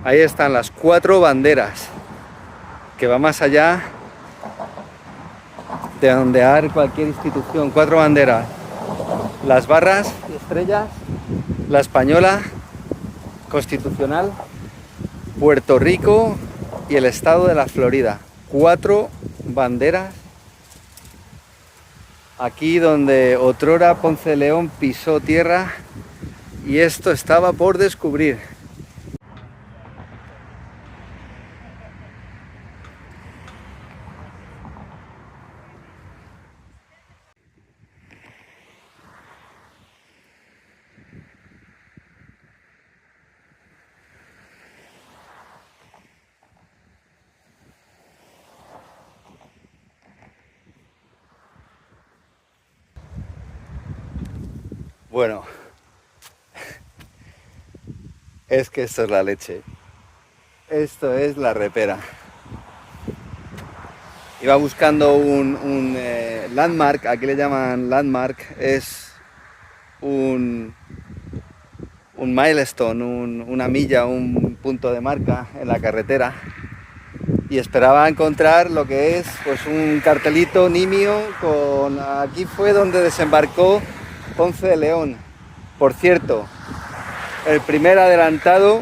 Ahí están las 4 banderas, que va más allá de ondear cualquier institución. 4 banderas: las barras y estrellas, la española, constitucional, Puerto Rico y el estado de la Florida. 4 banderas aquí donde otrora Ponce de León pisó tierra, y esto estaba por descubrir. Bueno, es que esto es la leche. Esto es la repera. Iba buscando un landmark, aquí le llaman landmark, es un milestone, una milla, un punto de marca en la carretera, y esperaba encontrar lo que es pues un cartelito nimio con aquí fue donde desembarcó Ponce de León. Por cierto, el primer adelantado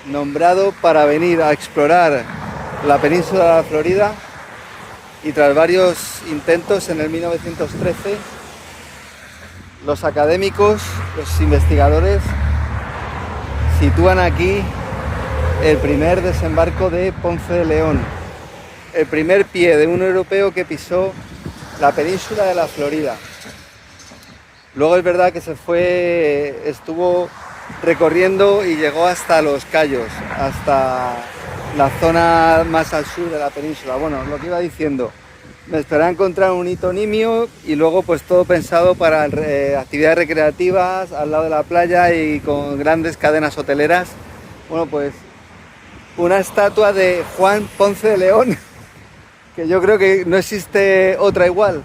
nombrado para venir a explorar la península de la Florida, y tras varios intentos en el 1913 los académicos, los investigadores sitúan aquí el primer desembarco de Ponce de León, el primer pie de un europeo que pisó la península de la Florida. Luego es verdad que estuvo recorriendo y llegó hasta Los Cayos, hasta la zona más al sur de la península. Bueno, lo que iba diciendo, me esperaba encontrar un hito nimio y luego pues todo pensado para actividades recreativas al lado de la playa y con grandes cadenas hoteleras. Bueno, pues una estatua de Juan Ponce de León, que yo creo que no existe otra igual,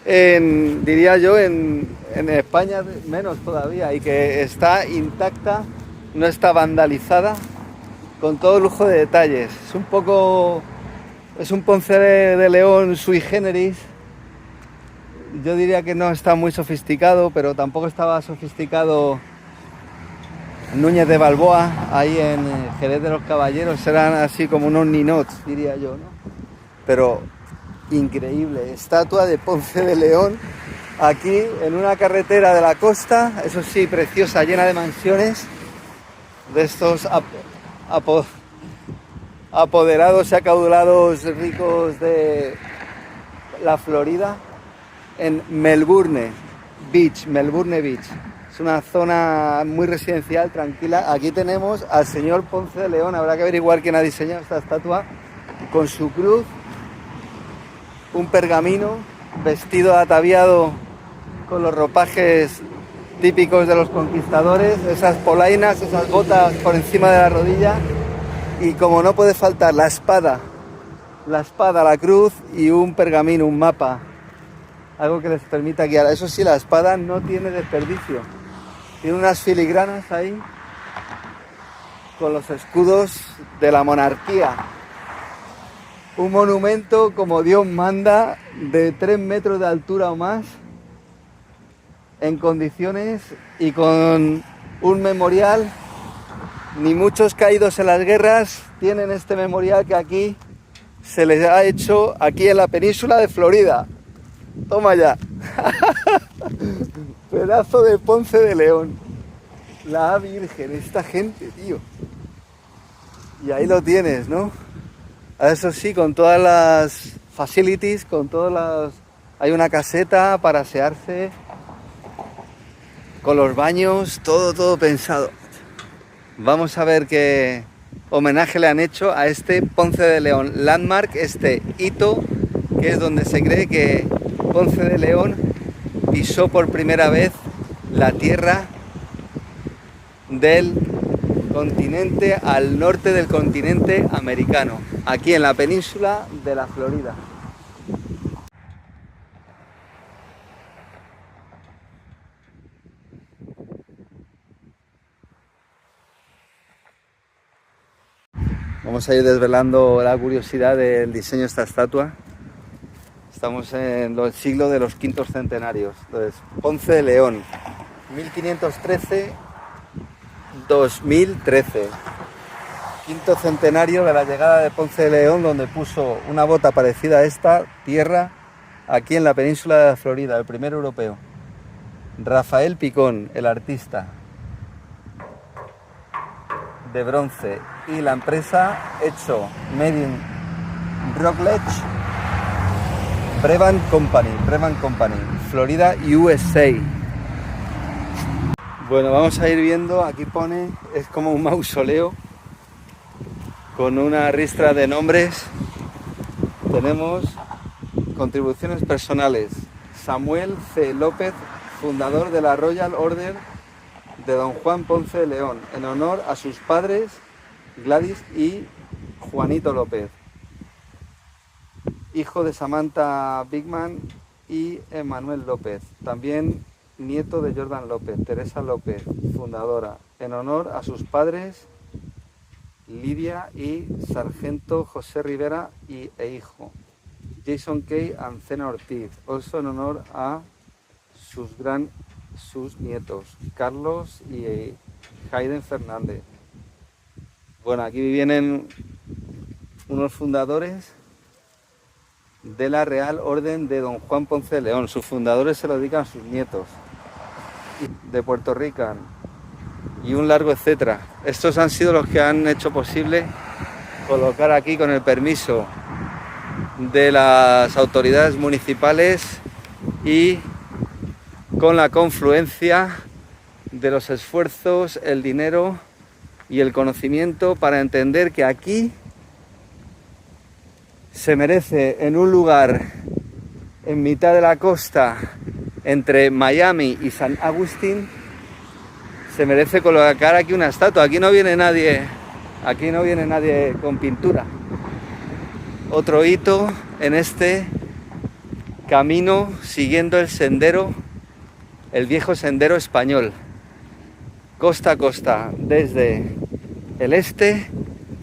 diría yo, en España menos todavía, y que está intacta, no está vandalizada, con todo lujo de detalles. Es un Ponce de León sui generis. Yo diría que no está muy sofisticado, pero tampoco estaba sofisticado Núñez de Balboa, ahí en Jerez de los Caballeros. Eran así como unos ninots, diría yo, ¿no? Pero increíble, estatua de Ponce de León aquí en una carretera de la costa, eso sí, preciosa, llena de mansiones de estos apoderados y acaudalados ricos de la Florida, en Melbourne Beach. Es una zona muy residencial, tranquila. Aquí tenemos al señor Ponce de León. Habrá que averiguar quién ha diseñado esta estatua, con su cruz, un pergamino, vestido ataviado con los ropajes típicos de los conquistadores, esas polainas, esas botas por encima de la rodilla, y como no puede faltar, la espada, la cruz y un pergamino, un mapa, algo que les permita guiar. Eso sí, la espada no tiene desperdicio, tiene unas filigranas ahí con los escudos de la monarquía. Un monumento como Dios manda, de 3 metros de altura o más, en condiciones y con un memorial. Ni muchos caídos en las guerras tienen este memorial que aquí se les ha hecho, aquí en la península de Florida. Toma ya. Pedazo de Ponce de León. La Virgen, esta gente, tío. Y ahí lo tienes, ¿no? Eso sí, con todas las facilities, hay una caseta para asearse, con los baños, todo pensado. Vamos a ver qué homenaje le han hecho a este Ponce de León landmark, este hito, que es donde se cree que Ponce de León pisó por primera vez la tierra del continente al norte del continente americano, aquí en la península de la Florida. Vamos a ir desvelando la curiosidad del diseño de esta estatua. Estamos en el siglo de los quintos centenarios. Entonces, Ponce de León, 1513-2013. Quinto centenario de la llegada de Ponce de León, donde puso una bota parecida a esta tierra aquí en la península de la Florida, el primer europeo. Rafael Picón, el artista, de bronce, y la empresa hecho Made in Rockledge, Brevant Company, Florida, USA. Bueno, vamos a ir viendo, aquí pone, es como un mausoleo con una ristra de nombres. Tenemos contribuciones personales: Samuel C. López, fundador de la Royal Order de Don Juan Ponce de León, en honor a sus padres Gladys y Juanito López, hijo de Samantha Bigman y Emanuel López, también nieto de Jordan López. Teresa López, fundadora, en honor a sus padres Lidia y Sargento José Rivera e hijo. Jason Kay Ancena Ortiz, also en honor a sus nietos, Carlos y Hayden Fernández. Bueno, aquí vienen unos fundadores de la Real Orden de Don Juan Ponce de León. Sus fundadores se lo dedican a sus nietos, de Puerto Rico, y un largo etcétera. Estos han sido los que han hecho posible colocar aquí, con el permiso de las autoridades municipales y con la confluencia de los esfuerzos, el dinero y el conocimiento, para entender que aquí se merece, en un lugar en mitad de la costa entre Miami y San Agustín, se merece colocar aquí una estatua. Aquí no viene nadie con pintura. Otro hito en este camino, siguiendo el sendero, el viejo sendero español, costa a costa, desde el este,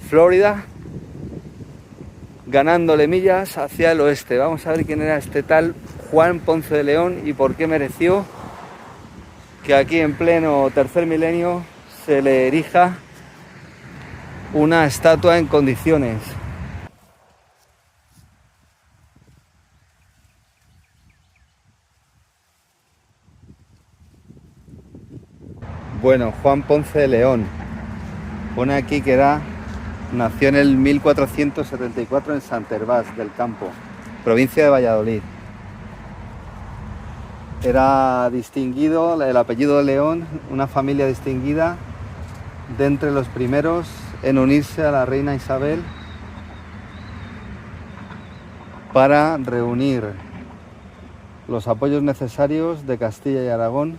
Florida, ganándole millas hacia el oeste. Vamos a ver quién era este tal Juan Ponce de León y por qué mereció que aquí en pleno tercer milenio se le erija una estatua en condiciones. Bueno, Juan Ponce de León, pone aquí que nació en el 1474 en Sant Hervás del Campo, provincia de Valladolid. Era distinguido, el apellido de León, una familia distinguida, de entre los primeros en unirse a la reina Isabel para reunir los apoyos necesarios de Castilla y Aragón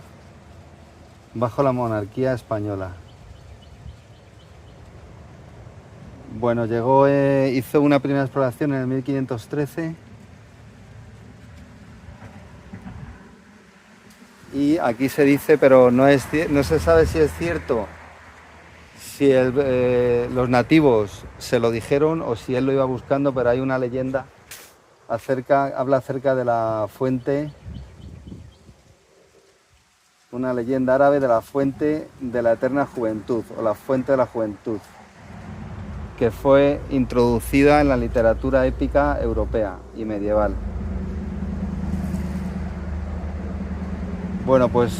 bajo la monarquía española. Bueno, hizo una primera exploración en el 1513 y aquí se dice, pero no se sabe si es cierto, si los nativos se lo dijeron o si él lo iba buscando, pero hay una leyenda habla acerca de la fuente, una leyenda árabe de la fuente de la eterna juventud, o la fuente de la juventud, que fue introducida en la literatura épica europea y medieval. Bueno, pues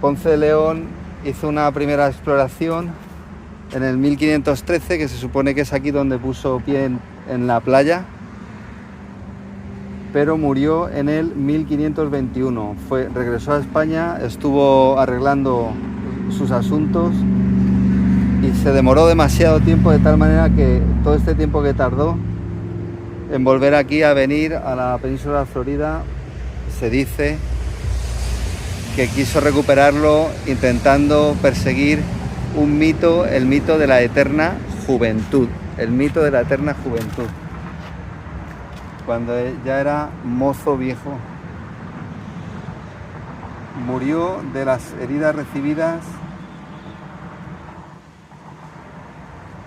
Ponce de León hizo una primera exploración en el 1513, que se supone que es aquí donde puso pie en la playa, pero murió en el 1521. Regresó a España, estuvo arreglando sus asuntos y se demoró demasiado tiempo, de tal manera que todo este tiempo que tardó en volver aquí a venir a la península de Florida, se dice que quiso recuperarlo intentando perseguir un mito, el mito de la eterna juventud, el mito de la eterna juventud, cuando ya era mozo viejo. Murió de las heridas recibidas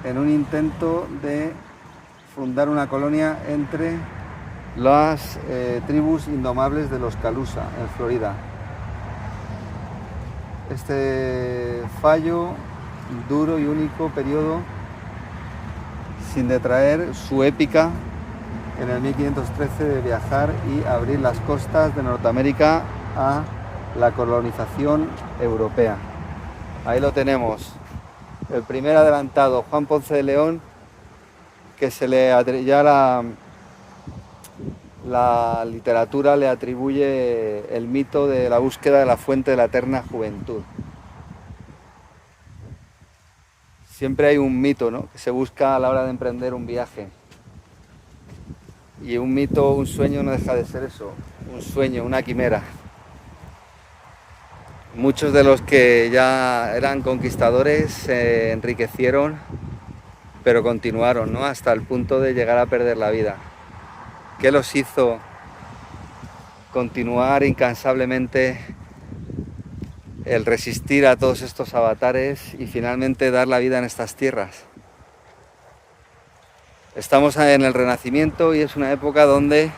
en un intento de fundar una colonia entre las tribus indomables de los Calusa, en Florida. Este fallo, duro y único periodo, sin detraer su épica en el 1513 de viajar y abrir las costas de Norteamérica a la colonización europea. Ahí lo tenemos, el primer adelantado, Juan Ponce de León, que ya la literatura le atribuye el mito de la búsqueda de la fuente de la eterna juventud. Siempre hay un mito, ¿no?, que se busca a la hora de emprender un viaje. Y un mito, un sueño no deja de ser eso, un sueño, una quimera. Muchos de los que ya eran conquistadores se enriquecieron, pero continuaron, ¿no?, hasta el punto de llegar a perder la vida. ¿Qué los hizo continuar incansablemente el resistir a todos estos avatares y finalmente dar la vida en estas tierras? Estamos en el Renacimiento y es una época donde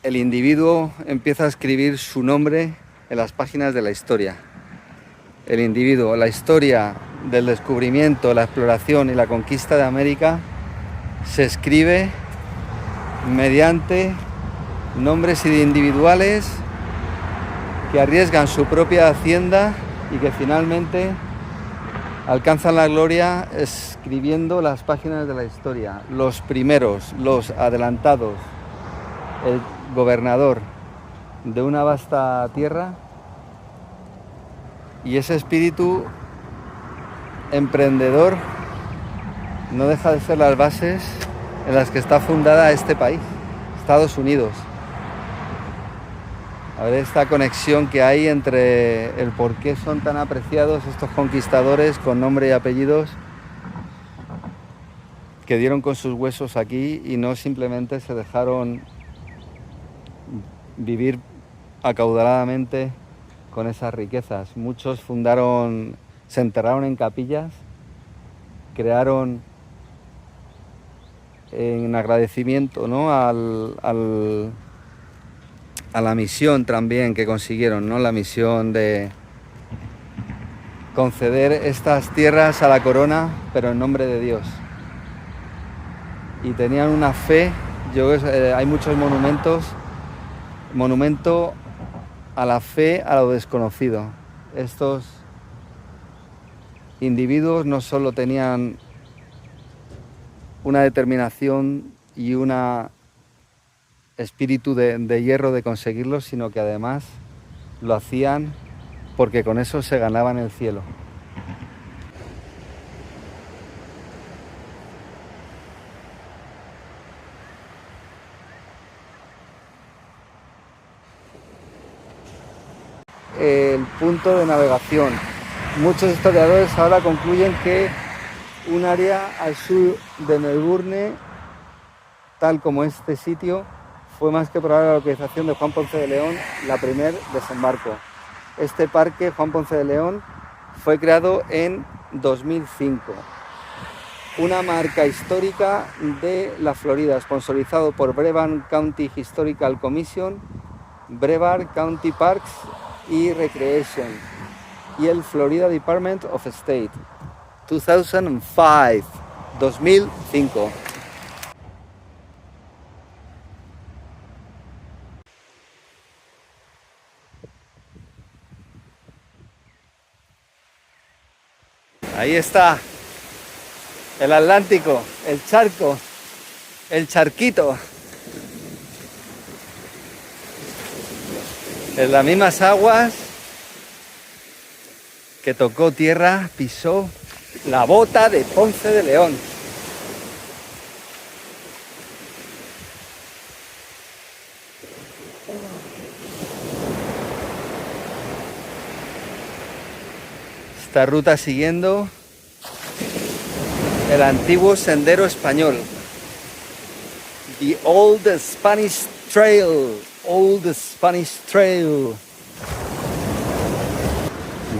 el individuo empieza a escribir su nombre en las páginas de la historia. El individuo, la historia del descubrimiento, la exploración y la conquista de América se escribe mediante nombres individuales que arriesgan su propia hacienda y que finalmente alcanzan la gloria escribiendo las páginas de la historia. Los primeros, los adelantados, el gobernador de una vasta tierra, y ese espíritu emprendedor no deja de ser las bases en las que está fundada este país, Estados Unidos. A ver esta conexión que hay entre el por qué son tan apreciados estos conquistadores con nombre y apellidos que dieron con sus huesos aquí y no simplemente se dejaron vivir acaudaladamente con esas riquezas. Muchos se enterraron en capillas, crearon en agradecimiento, ¿no?, a la misión también que consiguieron, ¿no?, la misión de conceder estas tierras a la corona, pero en nombre de Dios. Y tenían una fe, hay muchos monumento a la fe, a lo desconocido. Estos individuos no solo tenían una determinación y un espíritu de hierro de conseguirlo, sino que además lo hacían porque con eso se ganaban el cielo. El punto de navegación. Muchos historiadores ahora concluyen que un área al sur de Melbourne, tal como este sitio, fue más que probable la localización de Juan Ponce de León, la primer desembarco. Este parque, Juan Ponce de León, fue creado en 2005. Una marca histórica de la Florida, sponsorizado por Brevard County Historical Commission, Brevard County Parks y Recreation y el Florida Department of State. 2005. Ahí está el Atlántico, el charco, el charquito. En las mismas aguas que tocó tierra, pisó la bota de Ponce de León. Esta ruta siguiendo el antiguo sendero español. The Old Spanish Trail. Old Spanish Trail.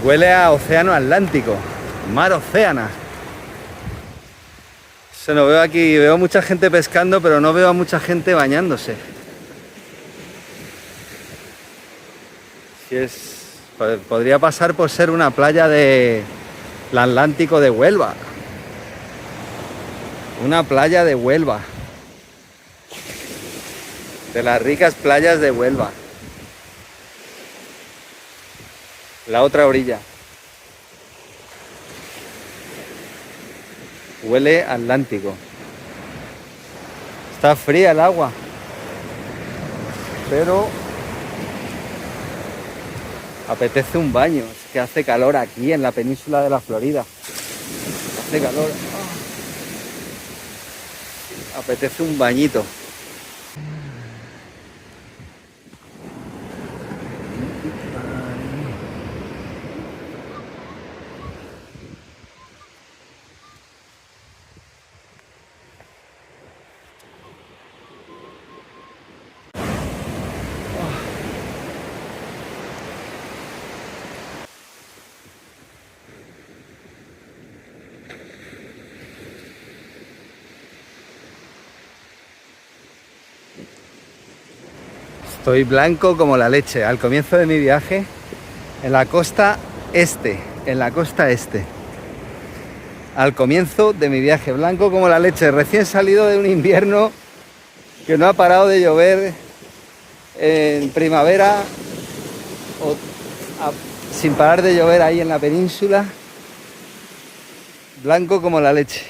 Huele a océano Atlántico. Mar Océana. Se lo veo aquí, veo mucha gente pescando, pero no veo a mucha gente bañándose. Si es, podría pasar por ser una playa del Atlántico de Huelva. Una playa de Huelva. De las ricas playas de Huelva. La otra orilla. Huele Atlántico. Está fría el agua, pero apetece un baño. Es que hace calor aquí en la península de la Florida. Hace calor. Apetece un bañito. Estoy blanco como la leche. Al comienzo de mi viaje en la costa este. Al comienzo de mi viaje, blanco como la leche. Recién salido de un invierno que no ha parado de llover en primavera, sin parar de llover ahí en la península. Blanco como la leche.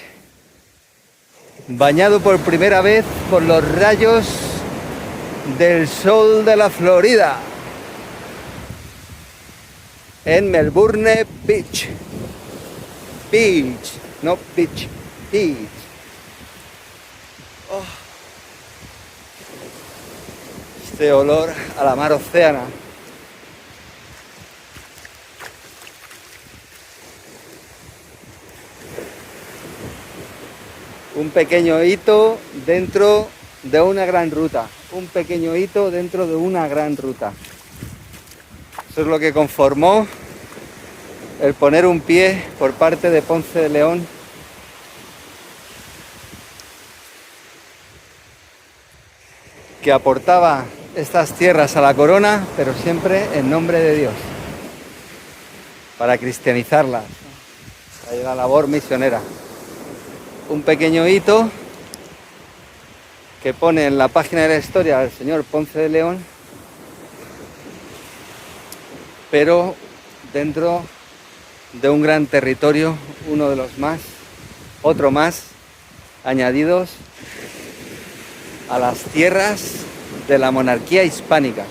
Bañado por primera vez por los rayos del sol de la Florida en Melbourne Beach. No beach, beach. Oh. Este olor a la mar Océana. Un pequeño hito dentro de una gran ruta. Un pequeño hito dentro de una gran ruta. Eso es lo que conformó el poner un pie por parte de Ponce de León que aportaba estas tierras a la corona, pero siempre en nombre de Dios, para cristianizarlas. Hay la labor misionera. Un pequeño hito que pone en la página de la historia al señor Ponce de León, pero dentro de un gran territorio, uno de los más, otro más, añadidos a las tierras de la monarquía hispánica.